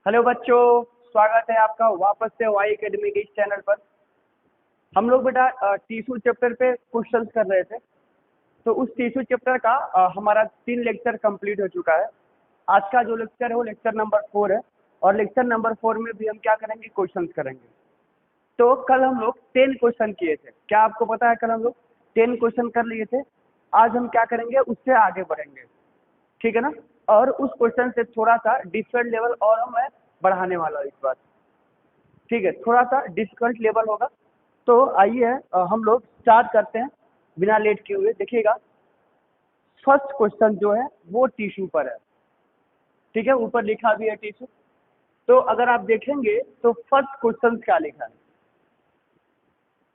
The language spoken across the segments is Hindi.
हेलो बच्चों, स्वागत है आपका वापस से वाई एकेडमी के इस चैनल पर। हम लोग बेटा टीसू चैप्टर पे क्वेश्चंस कर रहे थे। तो उस टीसू चैप्टर का हमारा 3 लेक्चर कंप्लीट हो चुका है। आज का जो लेक्चर है वो लेक्चर नंबर 4 है और लेक्चर नंबर 4 में भी हम क्या करेंगे, क्वेश्चंस करेंगे। तो कल हम लोग 10 क्वेश्चन किए थे। क्या आपको पता है, कल हम लोग 10 क्वेश्चन कर लिए थे। आज हम क्या करेंगे, उससे आगे बढ़ेंगे, ठीक है ना। और उस क्वेश्चन से थोड़ा सा डिफरेंट लेवल और मैं बढ़ाने वाला हूँ इस बार, ठीक है। थोड़ा सा डिफिकल्ट लेवल होगा। तो आइए हम लोग स्टार्ट करते हैं बिना लेट किए हुए। देखिएगा, फर्स्ट क्वेश्चन जो है वो टिश्यू पर है, ठीक है। ऊपर लिखा भी है टिश्यू। तो अगर आप देखेंगे तो फर्स्ट क्वेश्चन क्या लिखा है,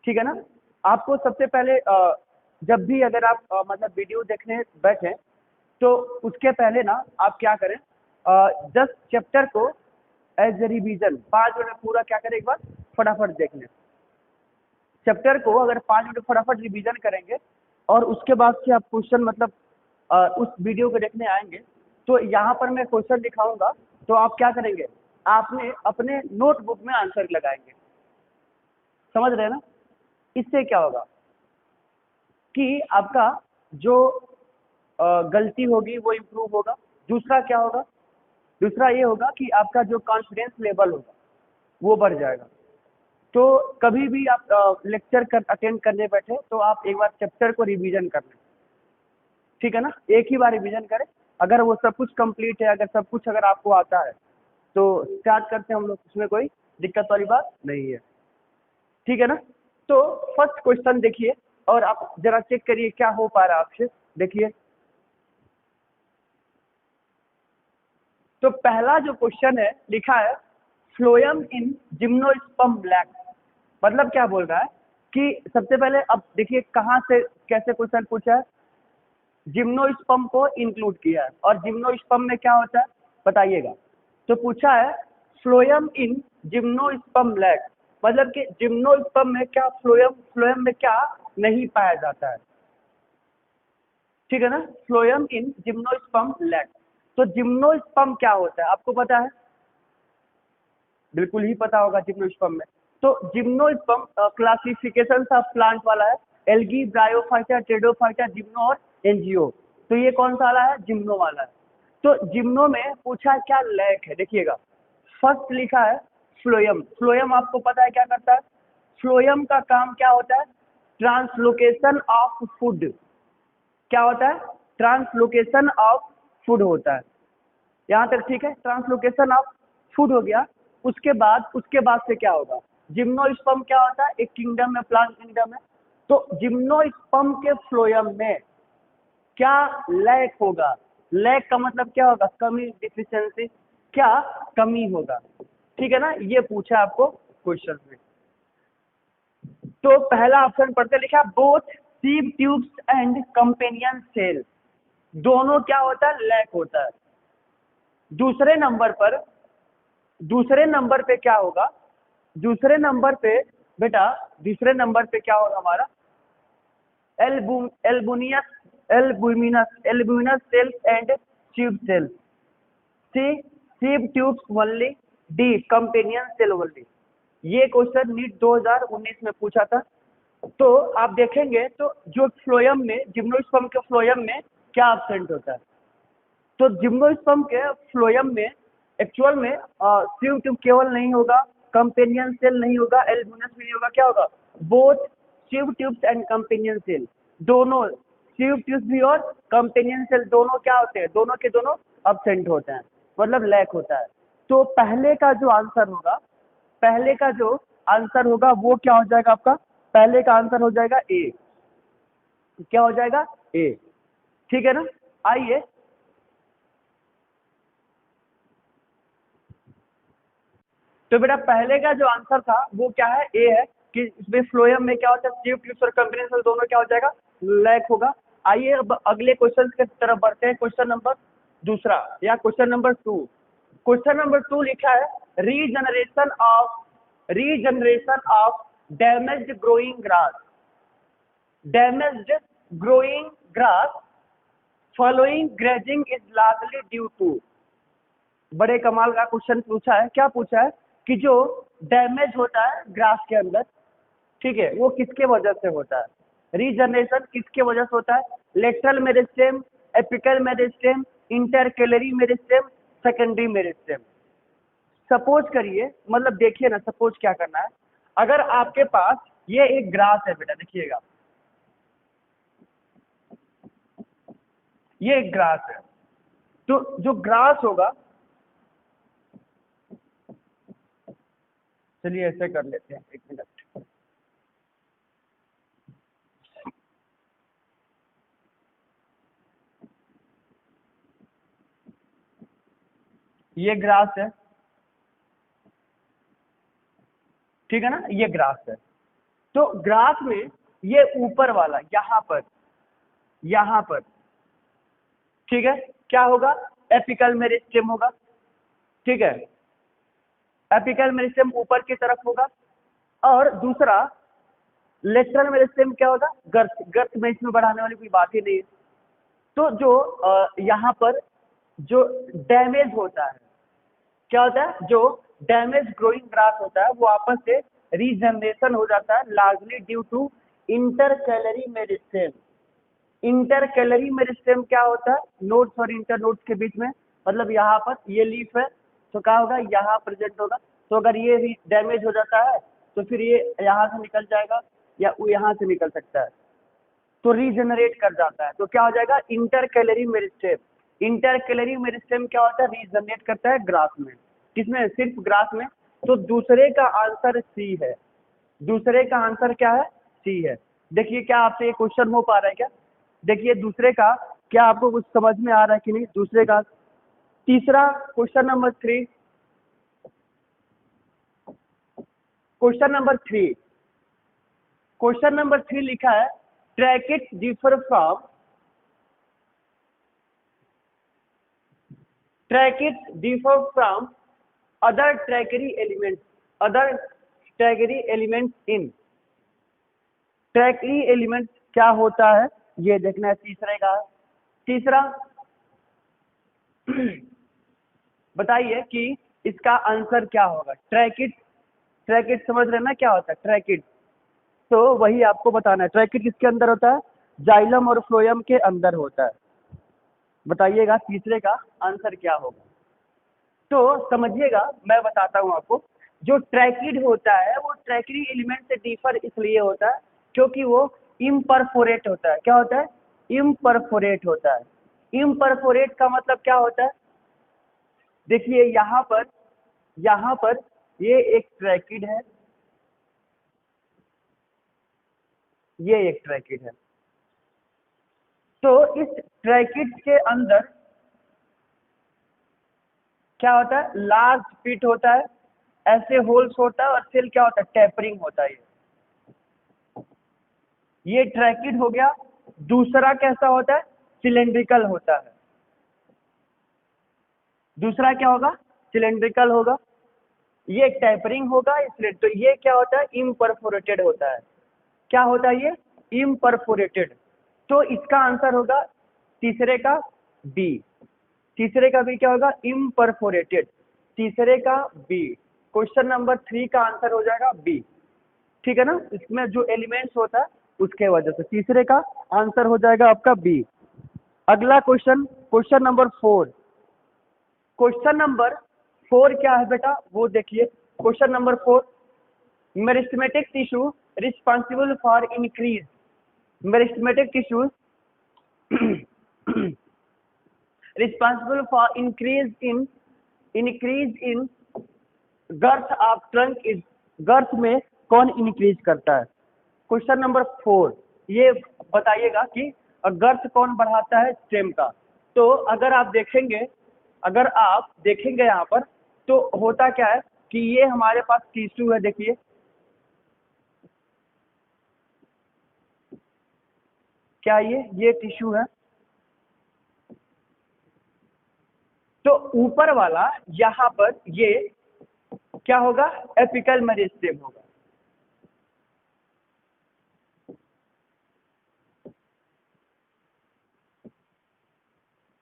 ठीक है ना। आपको सबसे पहले जब भी अगर आप मतलब वीडियो देखने बैठे तो उसके पहले ना आप क्या करें, जस्ट चैप्टर को एज ए रिवीजन 5 मिनट पूरा क्या करें, एक बार फटाफट देख लें चैप्टर को। अगर 5 मिनट फटाफट रिवीजन करेंगे और उसके बाद से आप क्वेश्चन मतलब उस वीडियो को देखने आएंगे, तो यहाँ पर मैं क्वेश्चन दिखाऊंगा। तो आप क्या करेंगे, आपने अपने नोटबुक में आंसर लगाएंगे। समझ रहे हैं ना। इससे क्या होगा कि आपका जो गलती होगी वो इम्प्रूव होगा। दूसरा क्या होगा, दूसरा ये होगा कि आपका जो कॉन्फिडेंस लेवल होगा वो बढ़ जाएगा। तो कभी भी आप लेक्चर कर अटेंड करने बैठे तो आप एक बार चैप्टर को रिवीजन कर लें, ठीक है ना। एक ही बार रिवीजन करें। अगर वो सब कुछ कंप्लीट है, अगर सब कुछ अगर आपको आता है तो स्टार्ट करते हैं हम लोग, उसमें कोई दिक्कत वाली बात नहीं है, ठीक है ना। तो फर्स्ट क्वेश्चन देखिए और आप जरा चेक करिए क्या हो पा रहा है आपसे। देखिए, तो पहला जो क्वेश्चन है लिखा है फ्लोएम इन जिम्नोस्पर्म ब्लैक। मतलब क्या बोल रहा है कि सबसे पहले अब देखिए कहाँ से कैसे क्वेश्चन पूछा है। जिम्नोस्पर्म को इंक्लूड किया है और जिम्नोस्पर्म में क्या होता है बताइएगा। तो पूछा है फ्लोएम इन जिम्नोस्पर्म ब्लैक, मतलब कि जिम्नोस्पर्म में क्या, फ्लोएम फ्लोएम में क्या नहीं पाया जाता है, ठीक है ना। फ्लोएम इन जिम्नोस्पर्म ब्लैक। तो जिम्नोस्पर्म क्या होता है आपको पता है, बिल्कुल ही पता होगा जिम्नोस्पर्म में। तो जिम्नोस्पर्म क्लासिफिकेशन ऑफ प्लांट वाला है, एल्गी, ब्रायोफाइटा, टेरिडोफाइटा, जिम्नो और एनजीओ। तो ये कौन सा वाला है, जिम्नो वाला है। तो जिम्नो में पूछा क्या लैक है, देखिएगा फर्स्ट लिखा है फ्लोएम। फ्लोएम आपको पता है क्या करता है, फ्लोएम का काम क्या होता है, ट्रांसलोकेशन ऑफ फूड। क्या होता है, ट्रांसलोकेशन ऑफ फूड होता है। यहाँ तक ठीक है, ट्रांसलोकेशन ऑफ फूड हो गया। उसके बाद से क्या होगा, जिम्नोस्पर्म क्या होता है, एक किंगडम है, प्लांट किंगडम है। तो जिम्नोस्पर्म के फ्लोएम में क्या लैक होगा, लैक का मतलब क्या होगा, कमी, डिफिशियंसी, क्या कमी होगा, ठीक है ना। ये पूछा आपको क्वेश्चन में। तो पहला ऑप्शन पढ़ते, लिखा both sieve tubes and companion cell, दोनों क्या होता है, लैक होता है। दूसरे नंबर पर, दूसरे नंबर पे क्या होगा, दूसरे नंबर पे बेटा, दूसरे नंबर पे क्या होगा हमारा, albuminous albuminous cells and tube cells, C sieve tubes only, D companion cell only. ये क्वेश्चन नीट 2019 में पूछा था। तो आप देखेंगे तो जो फ्लोएम में, जिम्नोस्पर्म के फ्लोएम में क्या एब्सेंट होता है, तो जिम्नोस्पर्म के फ्लोएम में एक्चुअल में सीव ट्यूब केवल नहीं होगा, कंपेनियन सेल नहीं होगा, एल्बुनस भी नहीं होगा, क्या होगा, both sieve tubes and companion cell, दोनों सीव ट्यूब्स भी और कंपेनियन सेल दोनों क्या होते हैं, दोनों के दोनों एब्सेंट होते हैं, मतलब लैक होता है। तो पहले का जो आंसर होगा, पहले का जो आंसर होगा वो क्या हो जाएगा आपका, पहले का आंसर हो जाएगा ए। क्या हो जाएगा, ए, ठीक है ना। आइए, तो बेटा पहले का जो आंसर था वो क्या है, ए है कि इसमें फ्लोएम में क्या होता है, ट्यूब ट्यूब्स और कंपेनियन सेल दोनों क्या हो जाएगा, लैक होगा। आइए अब अगले क्वेश्चन की तरफ बढ़ते हैं, क्वेश्चन नंबर दूसरा या क्वेश्चन नंबर 2। क्वेश्चन नंबर 2 लिखा है regeneration of damaged growing grass, damaged growing grass following grazing is largely due to. बड़े कमाल का क्वेश्चन पूछा है। क्या पूछा है कि जो डैमेज होता है ग्रास के अंदर, ठीक है, वो किसके वजह से होता है? रीजनरेशन किसके वजह से होता है? Lateral meristem, apical meristem, intercalary meristem, secondary meristem. Suppose करिए, मतलब देखिए ना, सपोज क्या करना है, अगर आपके पास ये एक ग्रास है बेटा, देखिएगा ये एक ग्रास है, तो जो ग्रास होगा, चलिए ऐसे कर लेते हैं, एक मिनट। ये ग्रास है, ठीक है ना, ये ग्रास है। तो ग्रास में ये ऊपर वाला यहाँ पर ठीक है, क्या होगा? एपिकल मेरिस्टेम होगा, ठीक है, एपिकल मेरिस्टेम ऊपर की तरफ होगा। और दूसरा लेटरल मेरिस्टेम क्या होगा? गर्थ, गर्थ में इसमें बढ़ाने वाली कोई बात ही नहीं है। तो जो यहाँ पर जो डैमेज होता है, क्या होता है? जो डैमेज ग्रोइंग ग्रास होता है वो आपस से रीजनरेशन हो जाता है, largely due to intercalary meristem. Intercalary meristem क्या होता है? नोड्स और इंटरनोड्स के बीच में, मतलब यहाँ पर ये लीफ है तो क्या होगा? यहाँ प्रेजेंट होगा। तो अगर ये डैमेज हो जाता है तो फिर ये यहाँ से निकल जाएगा या वो यहाँ से निकल सकता है, तो रीजनरेट कर जाता है, तो क्या हो जाएगा? Intercalary meristem. इंटरकैलरी मेरिस्टेम क्या होता है? रीजनरेट करता है ग्रास में। किसमें? सिर्फ ग्रास में। तो दूसरे का आंसर सी है। दूसरे का आंसर क्या है? सी है। देखिए, क्या आपसे ये क्वेश्चन हो पा रहा है क्या? देखिए दूसरे का, क्या आपको कुछ समझ में आ रहा है कि नहीं दूसरे का? तीसरा, question number 3, question number 3, question number 3 लिखा है tracheid differ from, tracheids differ from other trachy elements in trachy elements क्या होता है ये देखना है। तीसरे का, तीसरा बताइए कि इसका आंसर क्या होगा? ट्रैकिड, ट्रैकिड समझ रहे ना क्या होता है ट्रैकिड? तो वही आपको बताना है। ट्रैकिड किसके अंदर होता है? जाइलम और फ्लोएम के अंदर होता है। बताइएगा तीसरे का आंसर क्या होगा? तो समझिएगा, मैं बताता हूँ आपको। जो ट्रैकिड होता है वो ट्रैकिडी एलिमेंट से डिफर इसलिए होता है क्योंकि वो इम्परफोरेट होता है। क्या होता है? इम्परफोरेट होता है। इम्परफोरेट का मतलब क्या होता है? देखिए यहाँ पर ये एक ट्रैकिड है, ये एक ट्रैकिड है। तो इस ट्रैकिड के अंदर क्या होता है? लार्ज पिट होता है, ऐसे होल्स होता है, और सेल क्या होता है? टेपरिंग होता है। ये ट्रैकिड हो गया। दूसरा कैसा होता है? सिलेंड्रिकल होता है। दूसरा क्या होगा? सिलेंड्रिकल होगा। ये टेपरिंग होगा, इसलिए तो ये क्या होता है? इम्परफोरेटेड होता है। क्या होता है ये? इम्परफोरेटेड। तो इसका आंसर होगा तीसरे का बी। तीसरे का बी क्या होगा? इम्परफोरेटेड। तीसरे का बी। क्वेश्चन नंबर 3 का आंसर हो जाएगा बी, ठीक है ना? इसमें जो एलिमेंट्स होता है उसके वजह से तीसरे का आंसर हो जाएगा आपका बी। अगला question, question number 4। Question number 4 क्या है बेटा वो देखिए। Question number 4, meristematic tissue responsible for increase, meristematic tissue responsible for increase in girth of trunk is, girth में कौन इंक्रीज करता है? क्वेश्चन नंबर 4 ये बताइएगा कि गर्थ कौन बढ़ाता है स्टेम का। तो अगर आप देखेंगे यहाँ पर, तो होता क्या है कि ये हमारे पास टिश्यू है, देखिए क्या ये टिश्यू है। तो ऊपर वाला यहाँ पर ये क्या होगा? एपिकल मेरिस्टेम होगा।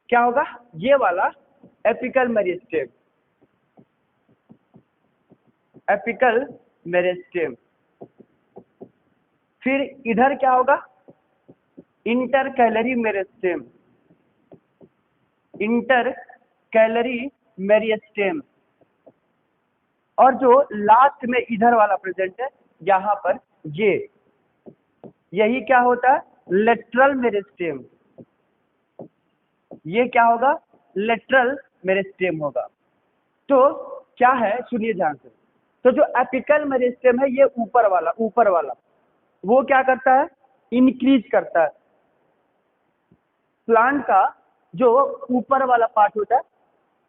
क्या होगा? ये वाला एपिकल मेरिस्टेम, एपिकल मेरिस्टेम। फिर इधर क्या होगा, inter calorie meristem, inter calorie meristem. और जो लास्ट में इधर वाला प्रेजेंट है यहाँ पर, यही क्या होता है, लेटरल मेरिस्टेम। ये क्या होगा, लेटरल मेरिस्टेम होगा। तो क्या है, सुनिए ध्यान से। तो जो एपिकल मेरिस्टेम है, ये ऊपर वाला वो क्या करता है, इंक्रीज करता है। प्लांट का जो ऊपर वाला पार्ट होता है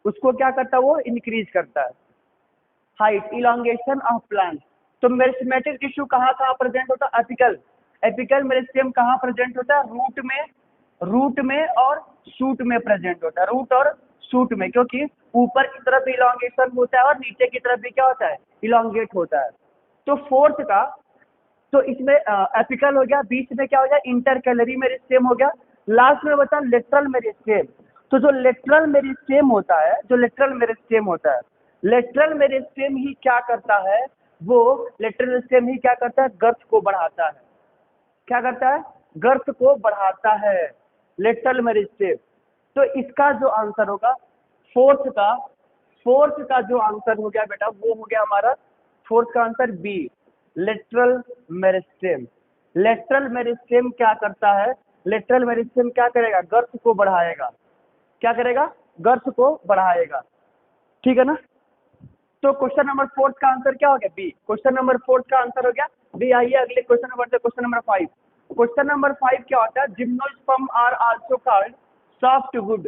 उसको क्या करता है, वो इंक्रीज करता है। Height, elongation of plant. तो मेरिस्टेमेटिक टिश्यू कहाँ कहाँ प्रेजेंट होता है, एपिकल मेरिस्टेम कहाँ प्रेजेंट होता है, रूट में और शूट में प्रेजेंट होता है, रूट और शूट में, क्योंकि ऊपर की तरफ इलांगेशन होता है और नीचे की तरफ भी क्या होता है, इलांगेट होता है। तो फोर्थ का, तो इसमें एपिकल हो गया, बीच में क्या हो गया, इंटर कैलरी मेरिस्टेम हो गया, लास्ट में बचा लेटरल मेरिस्टेम। तो जो लेटरल मेरिस्टेम होता है, लेटरल मेरिस्टेम ही क्या करता है, वो लेटरल मेरिस्टेम ही क्या करता है, गर्थ को बढ़ाता है। क्या करता है, गर्थ को बढ़ाता है लेटरल मेरिस्टेम। तो इसका जो आंसर होगा फोर्थ का जो आंसर हो गया बेटा, वो हो गया हमारा फोर्थ का answer B, lateral meristem. Lateral meristem क्या करता है, लेटरल मेरिस्टेम क्या करेगा, गर्थ को बढ़ाएगा। क्या करेगा, गर्थ को बढ़ाएगा। ठीक है ना। तो क्वेश्चन नंबर फोर्थ का आंसर क्या हो गया, बी। क्वेश्चन नंबर फोर्थ का आंसर हो गया बी। आइए अगले क्वेश्चन नंबर से, क्वेश्चन नंबर 5। क्वेश्चन नंबर 5 क्या होता है, gymnosperm are also called softwood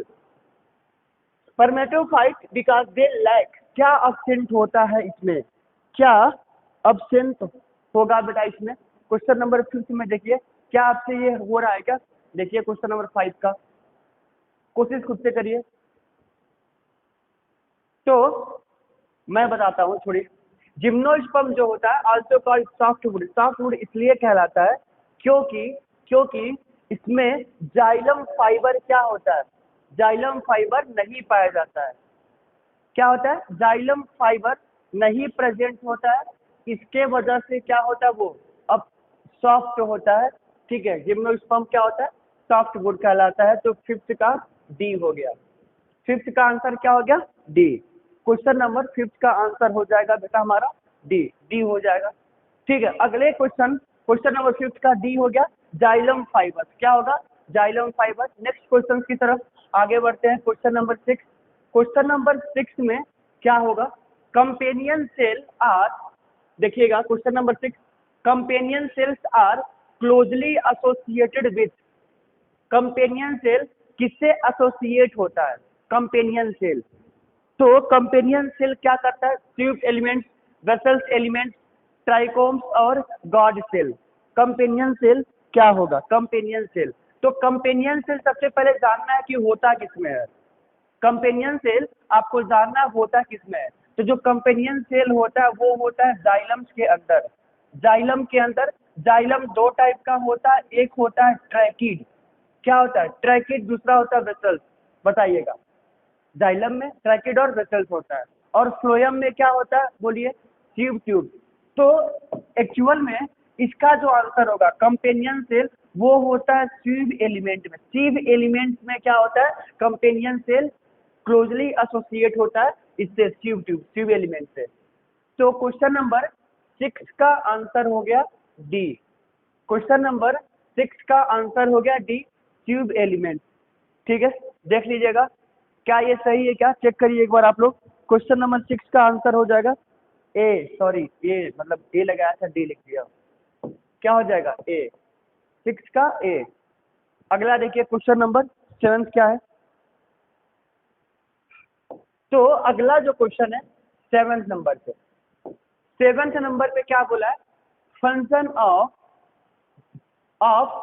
spermatophyte because they lack. क्या अब्सेंट होता है इसमें, क्या अब्सेंट होगा बेटा इसमें। क्वेश्चन नंबर 5 में देखिए क्या आपसे ये हो रहा है क्या, देखिए क्वेश्चन नंबर 5 का कोशिश खुद से करिए। तो मैं बताता हूँ थोड़ी। जिम्नोस्पर्म जो होता है आल्सो कॉल्ड सॉफ्टवुड, सॉफ्टवुड इसलिए कहलाता है क्योंकि इसमें जाइलम फाइबर क्या होता है, जाइलम फाइबर नहीं पाया जाता है। क्या होता है, जाइलम फाइबर नहीं प्रेजेंट होता है, इसके वजह से क्या होता है, वो अब सॉफ्ट होता है। ठीक है, जिम्नोस्पर्म क्या होता है, सॉफ्टवुड कहलाता है। तो फिफ्थ का डी हो गया, फिफ्थ का आंसर क्या हो गया, डी। क्वेश्चन नंबर 5 का आंसर हो जाएगा बेटा हमारा डी हो जाएगा। ठीक है, अगले क्वेश्चन नंबर 5 का डी हो गया, जाइलम फाइबर क्या होगा, जाइलम फाइबर। नेक्स्ट क्वेश्चन की तरफ आगे बढ़ते हैं। क्वेश्चन नंबर 6, क्वेश्चन नंबर 6 में क्या होगा, कंपेनियन सेल आर, देखिएगा question number 6, companion cells are closely associated with. Companion cell किससे एसोसिएट होता है, कंपेनियन सेल। तो कंपेनियन सेल क्या करता है, tube elements, vessels elements, trichomes और गॉड सेल। कंपेनियन सेल क्या होगा, कंपेनियन सेल। तो कंपेनियन सेल सबसे पहले जानना है कि होता किसमें है, कंपेनियन सेल आपको जानना होता किसमें है। तो जो कंपेनियन सेल होता है वो होता है जाइलम के अंदर। जाइलम के अंदर, जाइलम दो टाइप का होता है, एक होता है ट्रैकिड, क्या होता है ट्रैकिड, दूसरा होता है वेसल्स। बताइएगा, जाइलम में ट्रैकिड और वेसल्स होता है, और फ्लोएम में क्या होता है, बोलिए ट्यूब। तो एक्चुअल में इसका जो आंसर होगा कंपेनियन सेल, वो होता है ट्यूब एलिमेंट में। ट्यूब एलिमेंट में क्या होता है, कंपेनियन सेल क्लोजली एसोसिएट होता है इससे, ट्यूब एलिमेंट से। तो क्वेश्चन नंबर 6 का आंसर हो गया डी। क्वेश्चन नंबर 6 का आंसर हो गया डी, ट्यूब एलिमेंट। ठीक है, देख लीजिएगा क्या ये सही है, क्या चेक करिए एक बार आप लोग। क्वेश्चन नंबर 6 का आंसर हो जाएगा ए, सॉरी ए मतलब ए लगाया था, डी लिख दिया, क्या हो जाएगा ए, 6 का ए। अगला देखिए क्वेश्चन नंबर 7 क्या है। तो अगला जो क्वेश्चन है 7th नंबर पे, 7th नंबर पे क्या बोला है, function of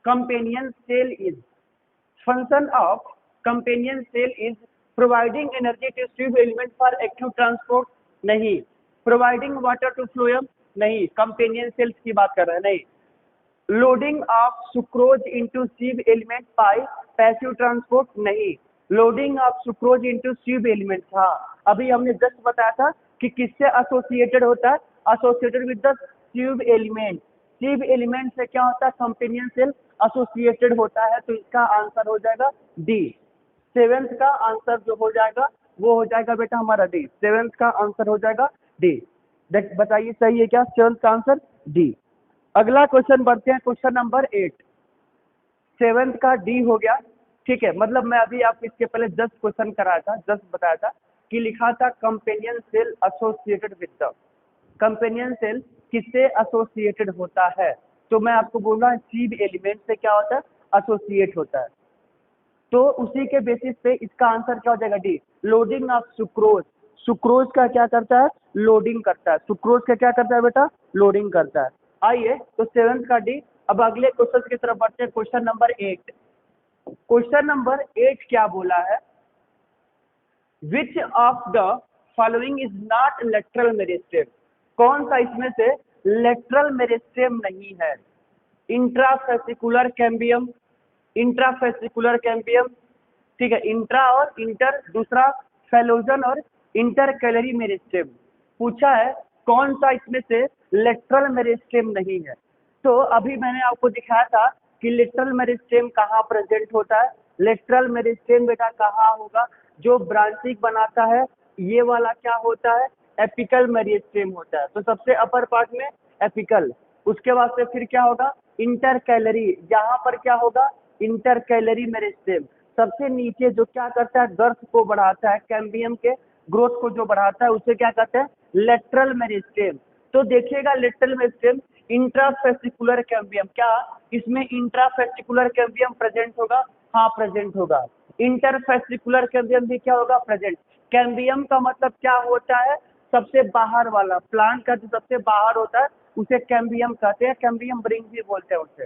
companion cell is, function of companion cell is providing energy to tube element for active transport, नहीं। प्रोवाइडिंग वाटर टू फ्लोएम, नहीं। कंपेनियन सेल्स की बात कर रहे हैं, नहीं। Loading of sucrose into tube element by passive transport, नहीं। Loading of sucrose into tube elements. हाँ, अभी हमने जस्ट बताया था कि किससे एसोसिएटेड होता है, associated with the tube element. Tube element से क्या होता है, कंपेनियन सेल एसोसिएटेड होता है। तो इसका आंसर हो जाएगा डी। सेवेंथ का आंसर जो हो जाएगा वो हो जाएगा बेटा हमारा डी। सेवेंथ का आंसर हो जाएगा डी। देख बताइए सही है क्या, सेवेंथ का आंसर डी। अगला क्वेश्चन बढ़ते हैं, क्वेश्चन नंबर 8। सेवेंथ का डी हो गया, ठीक है। मतलब मैं अभी आपको इसके पहले जस्ट क्वेश्चन कराया था, जस्ट बताया था कि लिखा था companion cell associated with the. Companion cell किससे एसोसिएटेड होता है, तो मैं आपको बोल रहा हूँ ट्यूब एलिमेंट से क्या होता है, एसोसिएट होता है। तो उसी के बेसिस पे इसका आंसर क्या हो जाएगा D. Loading of sucrose, sucrose का क्या करता है, लोडिंग करता है। सुक्रोज का क्या करता है बेटा, लोडिंग करता है। आइए तो सेवेंथ का डी। अब अगले क्वेश्चन की तरफ बढ़ते हैं, क्वेश्चन नंबर 8। क्वेश्चन नंबर 8 क्या बोला है, which of the following is not lateral meristem. कौन सा इसमें से लेटरल मेरिस्टेम नहीं है। इंट्राफेसिकुलर कैम्बियम, इंट्राफेसिकुलर कैम्बियम, ठीक है, इंट्रा और इंटर, दूसरा फेलोजन और इंटर कैलरी मेरिस्टेम। पूछा है कौन सा इसमें से लेटरल मेरिस्टेम नहीं है। तो अभी मैंने आपको दिखाया था कि लेटरल मेरिस्टेम कहाँ प्रेजेंट होता है। लेटरल मेरिस्टेम बेटा कहाँ होगा, जो ब्रांचिंग बनाता है ये वाला क्या होता है, एपिकल मेरिस्टेम होता है। तो सबसे अपर पार्ट में एपिकल, उसके बाद से फिर क्या होगा, इंटर कैलरी, यहाँ पर क्या होगा, इंटर कैलरी मेरिस्टेम। सबसे नीचे जो क्या करता है, गर्थ को बढ़ाता है, कैम्बियम के ग्रोथ को जो बढ़ाता है उसे क्या कहते हैं, लेटरल मेरिस्टेम। तो देखिएगा लेटरल मेरिस्टेम इंट्राफेसिकुलर कैम्बियम, क्या इसमें इंट्राफेसिकुलर कैम्बियम प्रेजेंट होगा, हाँ प्रेजेंट होगा। इंटरफेसिकुलर कैम्बियम भी क्या होगा, प्रेजेंट। कैम्बियम का मतलब क्या होता है, सबसे बाहर वाला, प्लांट का जो सबसे बाहर होता है उसे कैम्बियम कहते हैं, कैम्बियम रिंग भी बोलते हैं उसे।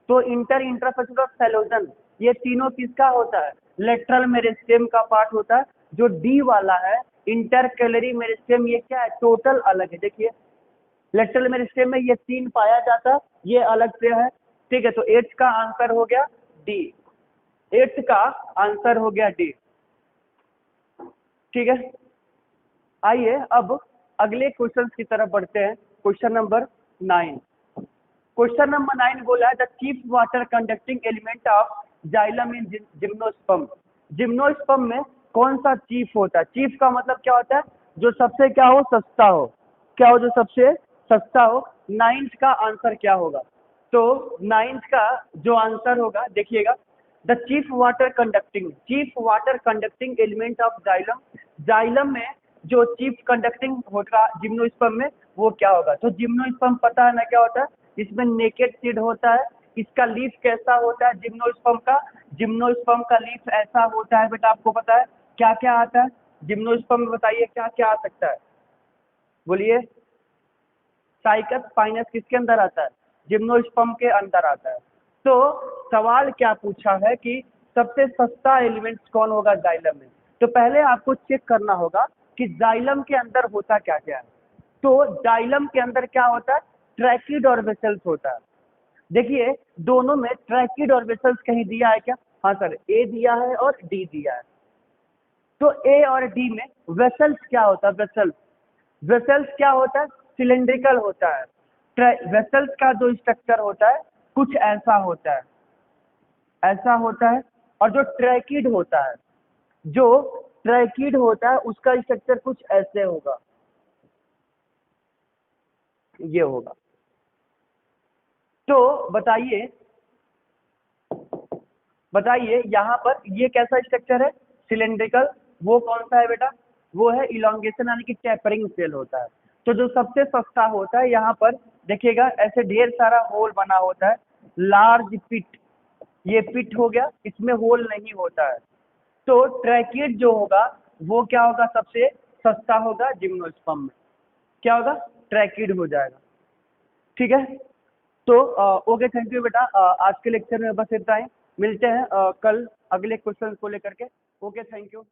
तो इंट्राफेसिकुलर फेलोजन, ये तीनों किसका होता है, लेटरल मेरिस्टेम का पार्ट होता है। जो डी वाला है इंटर कैलरी मेरिस्टेम, ये क्या है, टोटल अलग है। देखिए लेटरल मेरिस्टेम में ये तीन पाया जाता है, ये अलग से है, ठीक है। तो 8 का आंसर हो गया डी, 8 का आंसर हो गया डी, ठीक है। आइए अब अगले क्वेश्चन की तरफ बढ़ते हैं, क्वेश्चन नंबर 9। क्वेश्चन नंबर 9 बोला है the chief water conducting element of xylem in gymnosperm. Gymnosperm में कौन सा चीफ होता है, चीफ का मतलब क्या होता है, जो सबसे क्या हो, सस्ता हो, क्या हो, जो सबसे सस्ता हो। 9th का आंसर क्या होगा, तो 9th का जो आंसर होगा देखिएगा, the chief water conducting element of xylem. Xylem में जो चीफ कंडक्टिंग होगा जिम्नोस्पर्म में वो क्या होगा। तो जिम्नोस्पर्म पता है ना क्या होता है, इसमें नेकेड सीड होता है। इसका लीफ कैसा होता है जिम्नोस्पर्म का, जिम्नोस्पर्म का लीफ ऐसा होता है बेटा, आपको पता है क्या क्या आता है जिम्नोस्पर्म में, बताइए क्या क्या आ सकता है, बोलिए। साइकस स्पाइनस किसके अंदर आता है, जिम्नोस्पर्म के अंदर आता है। तो सवाल क्या पूछा है कि सबसे सस्ता एलिमेंट कौन होगा जाइलम में। तो पहले आपको चेक करना होगा कि जाइलम के अंदर होता क्या क्या है। तो जाइलम के अंदर क्या होता है, ट्रैकिड और वेसल्स होता है। देखिए दोनों में ट्रैकिड और वेसल्स कहीं दिया है क्या, हाँ सर, ए दिया है और डी दिया है। तो ए और डी में वेसल्स क्या होता है, वेसल्स, वेसल्स क्या होता है, सिलेंड्रिकल होता है। वेसल्स का जो स्ट्रक्चर होता है कुछ ऐसा होता है, ऐसा होता है। और जो ट्रैकिड होता है, जो ट्रैकिड होता है उसका स्ट्रक्चर कुछ ऐसे होगा, ये होगा। तो बताइए बताइए यहाँ पर ये कैसा स्ट्रक्चर है, सिलेंड्रिकल। वो कौन सा है बेटा, वो है इलोंगेशन यानी कि टेपरिंग सेल होता है। तो जो सबसे सस्ता होता है यहाँ पर देखिएगा ऐसे ढेर सारा होल बना होता है, लार्ज पिट, ये पिट हो गया, इसमें होल नहीं होता है। तो ट्रैकिड जो होगा वो क्या होगा, सबसे सस्ता होगा जिम्नोस्पर्म में, क्या होगा, ट्रैकिड हो जाएगा, ठीक है। तो ओके, थैंक यू बेटा। आज के लेक्चर में बस इतना ही, मिलते हैं कल अगले क्वेश्चन को लेकर के। Okay, thank you.